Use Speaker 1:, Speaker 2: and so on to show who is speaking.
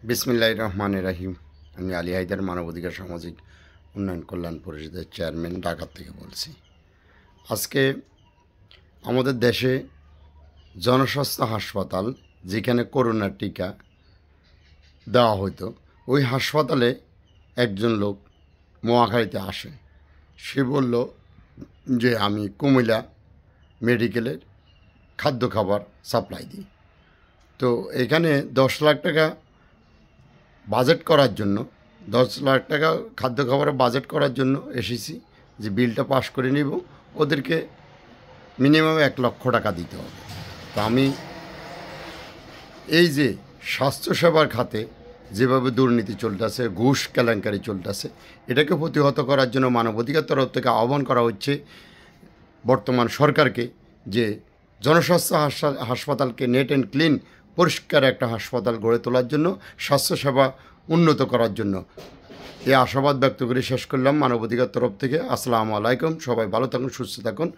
Speaker 1: বিসমিল্লাহির রহমানির রহিম। আমি আলী হায়দার, মানবাধিকার সামাজিক উন্নয়ন কল্যাণ পরিষদের চেয়ারম্যান, ঢাকা থেকে বলছি। আজকে আমাদের দেশে জনস্বাস্থ্য হাসপাতাল, যেখানে করোনার টিকা দেওয়া হতো, ওই হাসপাতালে একজন লোক নোয়াখালীতে আসে। সে বলল যে আমি কুমিল্লা মেডিকেলের খাদ্য খাবার সাপ্লাই দিই। তো এখানে 10 লাখ টাকা বাজেট করার জন্য, 10 লাখ টাকা খাদ্য খাবারের বাজেট করার জন্য এসেছি, যে বিলটা পাস করে নিব। ওদেরকে মিনিমাম 1 লক্ষ টাকা দিতে হবে। তো আমি এই যে স্বাস্থ্যসেবার খাতে যেভাবে দুর্নীতি চলতেছে, ঘুষ কেলেঙ্কারি চলতেছে, এটাকে প্রতিহত করার জন্য মানবাধিকার তরফ থেকে আহ্বান করা হচ্ছে বর্তমান সরকারকে, যে জনস্বাস্থ্য হাসপাতালকে নেট অ্যান্ড ক্লিন, পরিষ্কার একটা হাসপাতাল গড়ে তোলার জন্য, স্বাস্থ্যসেবা উন্নত করার জন্য। এই আশাবাদ ব্যক্ত করে শেষ করলাম মানবাধিকার তরফ থেকে। আসসালামু আলাইকুম। সবাই ভালো থাকুন, সুস্থ থাকুন।